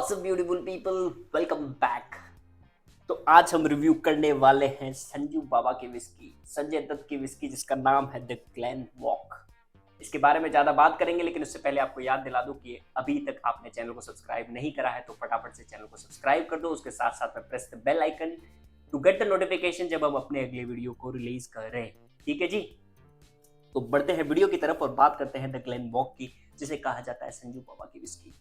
WhatsApp beautiful people, welcome back. तो आज हम रिव्यू करने वाले हैं संजू बाबा की विस्की, संजय दत्त की विस्की जिसका नाम है द ग्लेन वॉक। इसके बारे में ज़्यादा बात करेंगे, लेकिन उससे पहले आपको याद दिला दूं कि अभी तक आपने चैनल को सब्सक्राइब नहीं करा है तो फटाफट से चैनल को सब्सक्राइब कर दो। उसके साथ साथ में press the bell icon to get the notification जब हम अपने अगले वीडियो को रिलीज कर रहे हैं। ठीक है जी, तो बढ़ते हैं वीडियो की तरफ और बात करते हैं द ग्लेन वॉक की, जिसे कहा जाता है संजू बाबा की विस्की।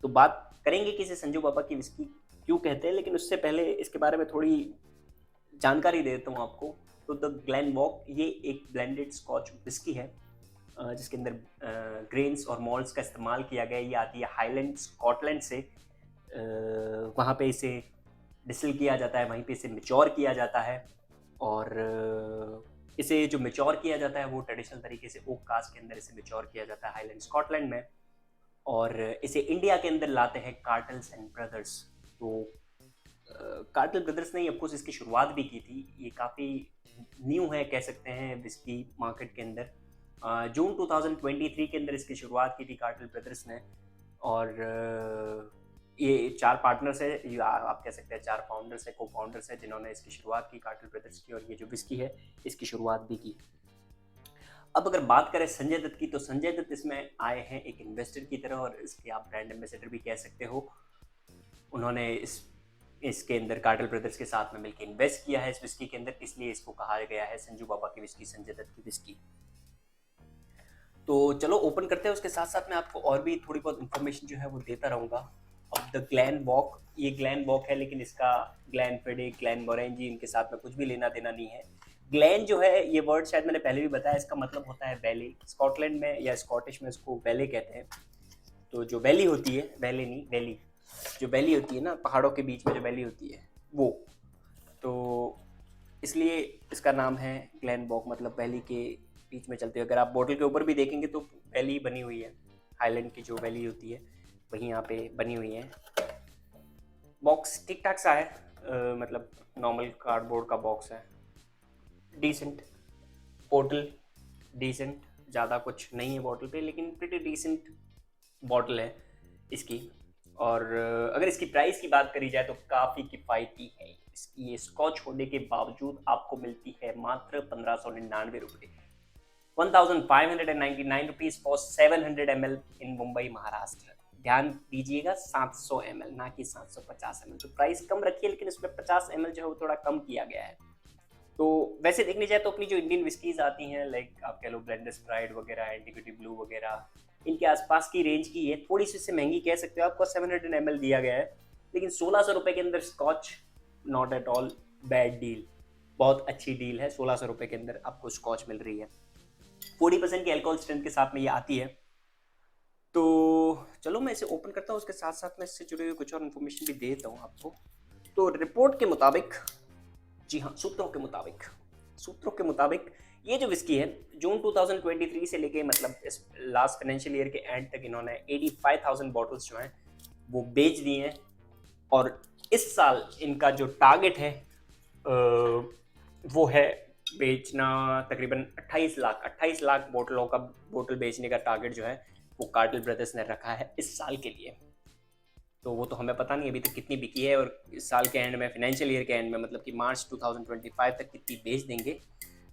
तो बात करेंगे कि इसे संजू बाबा की विस्की क्यों कहते हैं, लेकिन उससे पहले इसके बारे में थोड़ी जानकारी दे देता हूँ आपको। तो द ग्लेन वॉक ये एक ब्लेंडेड स्कॉच विस्की है जिसके अंदर ग्रेन्स और मॉल्ट्स का इस्तेमाल किया गया है। ये आती है हाईलैंड स्कॉटलैंड से। वहाँ पे इसे डिस्टिल किया जाता है, वहीं पे इसे मेच्योर किया जाता है। और इसे जो मेच्योर किया जाता है वो ट्रेडिशनल तरीके से ओक कास्ट के अंदर इसे मेच्योर किया जाता है हाईलैंड स्कॉटलैंड में। और इसे इंडिया के अंदर लाते हैं कार्टल्स एंड ब्रदर्स। तो कार्टल ब्रदर्स ने ऑफकोर्स इसकी शुरुआत भी की थी। ये काफ़ी न्यू है कह सकते हैं विस्की मार्केट के अंदर। जून 2023 के अंदर इसकी शुरुआत की थी कार्टल ब्रदर्स ने। और ये चार पार्टनर्स है, या आप कह सकते हैं चार फाउंडर्स है, को फाउंडर्स है, जिन्होंने इसकी शुरुआत की कार्टल ब्रदर्स की, और ये जो विस्की है इसकी शुरुआत भी की। अब अगर बात करें संजय दत्त की, तो संजय दत्त इसमें आए हैं एक इन्वेस्टर की तरह, और इसके आप ब्रांड एम्बेसडर भी कह सकते हो। उन्होंने इसके अंदर कार्टल ब्रदर्स के साथ में मिलकर इन्वेस्ट किया है इस विस्की के अंदर, इसलिए इसको कहा गया है संजू बाबा की विस्की, संजय दत्त की विस्की। तो चलो ओपन करते हैं, उसके साथ साथ मैं आपको और भी थोड़ी बहुत इन्फॉर्मेशन जो है वो देता रहूँगा। अब द ग्लेन वॉक, ये ग्लेन वॉक है, लेकिन इसका ग्लेन फिडिक, ग्लेन मोरेंजी, इनके साथ में कुछ भी लेना देना नहीं है। ग्लेन जो है ये वर्ड शायद मैंने पहले भी बताया, इसका मतलब होता है वैली। स्कॉटलैंड में या स्कॉटिश में इसको वैले कहते हैं। तो जो वैली होती है, वैले नहीं वैली, जो वैली होती है ना पहाड़ों के बीच में जो वैली होती है वो, तो इसलिए इसका नाम है ग्लेन वॉक, मतलब वैली के बीच में चलते हुए। अगर आप बोतल के ऊपर भी देखेंगे तो वैली बनी हुई है, हाईलैंड की जो वैली होती है वहीं यहाँ पे बनी हुई है। बॉक्स ठीक ठाक सा है, मतलब नॉर्मल कार्डबोर्ड का बॉक्स है, डिसेंट बोतल, डिसेंट, ज़्यादा कुछ नहीं है बॉटल पे, लेकिन प्रिटी डिसेंट बॉटल है इसकी। और अगर इसकी प्राइस की बात करी जाए तो काफ़ी किफ़ायती है। इसकी ये स्कॉच होने के बावजूद आपको मिलती है मात्र 1599 रुपये, 1599 रुपीज़ फॉर 700 ml इन मुंबई महाराष्ट्र। ध्यान दीजिएगा 700 ml, ना कि 750 ml। तो प्राइस कम रखी है, लेकिन उसमें 50 ml जो है वो थोड़ा कम किया गया है। तो वैसे देखने जाए तो अपनी जो इंडियन विस्कीज आती हैं, लाइक आप कह लो ब्लेंडर्स प्राइड वगैरह, एंटीग्विटी ब्लू वगैरह, इनके आसपास की रेंज की है, थोड़ी सी इससे महंगी कह सकते हो। आपको 700 ml दिया गया है, लेकिन 1600 रुपये के अंदर scotch, not at all bad deal, बहुत अच्छी डील है। 1600 रुपये के अंदर आपको स्कॉच मिल रही है, 40% की अल्कोहल स्ट्रेंथ के साथ में ये आती है। तो चलो मैं इसे ओपन करता हूँ, उसके साथ साथ मैं इससे जुड़े हुए कुछ और इन्फॉर्मेशन भी दे देता हूँ आपको। तो रिपोर्ट के मुताबिक, जी हाँ, सूत्रों के मुताबिक ये जो विस्की है जून 2023 से लेके, मतलब इस लास्ट फाइनेंशियल ईयर के एंड तक इन्होंने 85,000 बॉटल्स जो हैं वो बेच दिए हैं। और इस साल इनका जो टारगेट है वो है बेचना तकरीबन 28 लाख बोतल बेचने का टारगेट जो है वो कार्टल ब्रदर्स ने रखा है इस साल के लिए। तो वो तो हमें पता नहीं अभी तक कितनी बिकी है, और इस साल के एंड में, फाइनेंशियल ईयर के एंड में, मतलब कि मार्च 2025 तक कितनी बेच देंगे।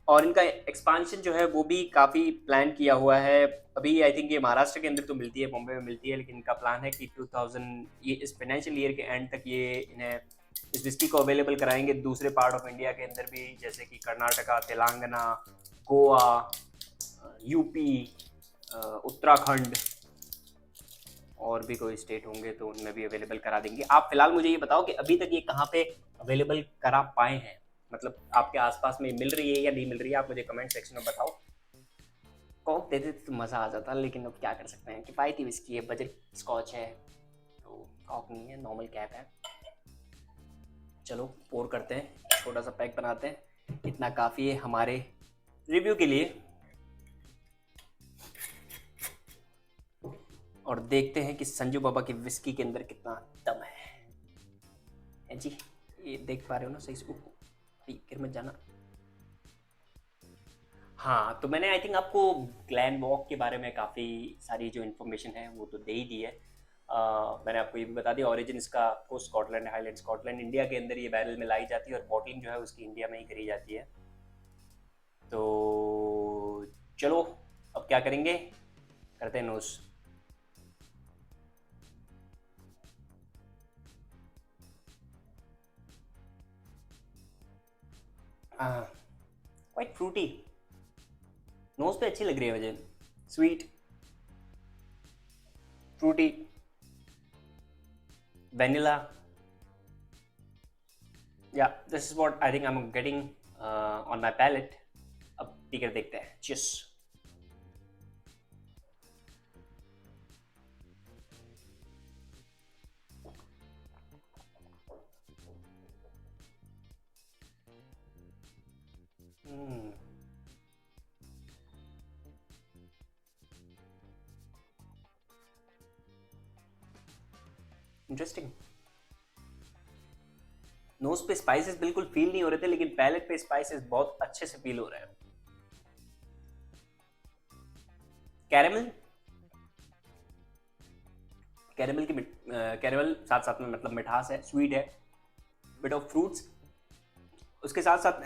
और इनका एक्सपांशन जो है वो भी काफ़ी प्लान किया हुआ है। अभी आई थिंक ये महाराष्ट्र के अंदर तो मिलती है, बॉम्बे में मिलती है, लेकिन इनका प्लान है कि 2000 ये इस फाइनेंशियल ईयर के एंड तक ये इन्हें इस विस्की को अवेलेबल कराएंगे दूसरे पार्ट ऑफ इंडिया के अंदर भी, जैसे कि कर्नाटका, तेलंगाना, गोवा, यूपी, उत्तराखंड, और भी कोई स्टेट होंगे तो उनमें भी अवेलेबल करा देंगे। आप फिलहाल मुझे ये बताओ कि अभी तक ये कहाँ पे अवेलेबल करा पाए हैं, मतलब आपके आसपास में मिल रही है या नहीं मिल रही है, आप मुझे कमेंट सेक्शन में बताओ। कॉक दे देते तो मज़ा आ जाता, लेकिन अब क्या कर सकते हैं, किफ़ायती विस्की है, बजट स्कॉच है, तो कॉक नहीं है, नॉर्मल कैप है। चलो पोर करते हैं, छोटा सा पैक बनाते हैं, इतना काफ़ी है हमारे रिव्यू के लिए। और देखते हैं कि संजू बाबा की विस्की के अंदर कितना दम है जी। ये देख पा रहे हो ना सही से, गिर मत जाना। हाँ, तो मैंने आई थिंक आपको ग्लैन वॉक के बारे में काफ़ी सारी जो इन्फॉर्मेशन है वो तो दे ही दी है। मैंने आपको ये भी बता दिया, ओरिजिन इसका आपको स्कॉटलैंड, हाईलैंड स्कॉटलैंड, इंडिया के अंदर ये बैरल में लाई जाती है और बॉटलिंग जो है उसकी इंडिया में ही करी जाती है। तो चलो, अब क्या करेंगे, करते हैं नोज। क्वाइट फ्रूटी, नोज पे अच्छी लग रही है मुझे, स्वीट, फ्रूटी, वेनिला, या this is what I think I am getting on my palate. अब पी कर देखते हैं, चियर्स। इंटरेस्टिंग। नोज पे स्पाइसेस बिल्कुल फील नहीं हो रहे थे, लेकिन पैलेट पे स्पाइसेस बहुत अच्छे से फील हो रहे हैं। कैरेमल, कैरेमल की कैरेमल साथ साथ में मतलब मिठास है, स्वीट है, बिट ऑफ फ्रूट्स, उसके साथ साथ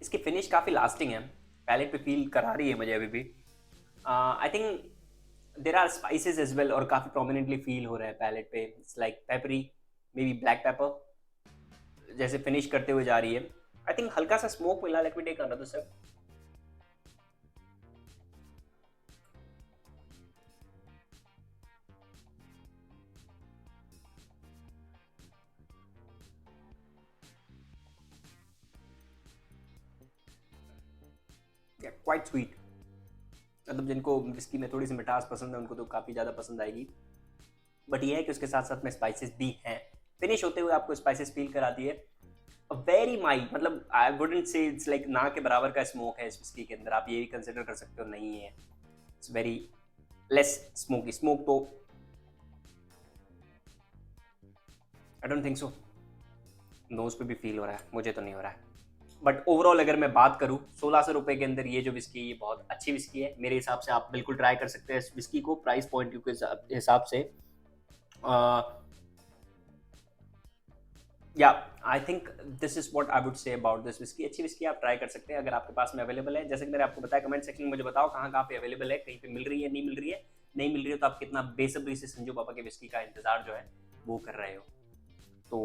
इसकी फिनिश काफ़ी लास्टिंग है, पैलेट पे फील करा रही है मुझे अभी भी। I think there are spices as well, और काफ़ी प्रोमिनेंटली फील हो रहा है पैलेट पे। It's like peppery, maybe black pepper जैसे फिनिश करते हुए जा रही है। आई थिंक हल्का सा स्मोक मिला, let me take another sip. Quite sweet, मतलब जिनको विस्की में थोड़ी सी मिठास पसंद है उनको तो काफ़ी ज़्यादा पसंद आएगी। बट ये है कि उसके साथ साथ में स्पाइसेस भी हैं, फिनिश होते हुए आपको स्पाइसेस फील कराती है। वेरी माइल्ड, मतलब I wouldn't say it's like ना के बराबर का स्मोक है इस विस्की के अंदर, आप ये भी कंसिडर कर सकते हो, नहीं है, it's very less smoky. Smoke तो I don't think so, nose पे भी फील हो रहा है, मुझे तो नहीं हो रहा है। बट ओवरऑल अगर मैं बात करूँ, 1600 रुपये के अंदर ये जो विस्की, ये बहुत अच्छी विस्की है मेरे हिसाब से। आप बिल्कुल ट्राई कर सकते हैं इस विस्की को, प्राइस पॉइंट के हिसाब से। या I think this is what I would say about this whisky. अच्छी विस्की आप ट्राई कर सकते हैं अगर आपके पास में अवेलेबल है। जैसे कि मैंने आपको बताया, कमेंट सेक्शन में मुझे बताओ कहाँ कहाँ पे अवेलेबल है, कहीं पे मिल रही है, नहीं मिल रही है। नहीं मिल रही है तो आप कितना बेसब्री से संजू बाबा के विस्की का इंतजार जो है वो कर रहे हो। तो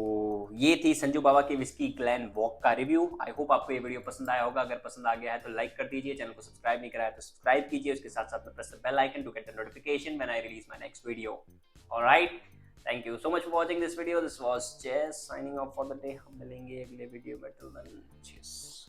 ये थी संजू बाबा की विस्की ग्लैन वॉक का रिव्यू। आई होप आपको ये वीडियो पसंद आया होगा। अगर पसंद आ गया है तो लाइक कर दीजिए, चैनल को सब्सक्राइब नहीं कराया तो सब्सक्राइब कीजिए, उसके साथ साथ में press the bell icon to get the notification when I release my next video. Alright, thank you so much for watching this video. This was Jess signing off for the day. हम मिलेंगे अगले video में, till then cheers।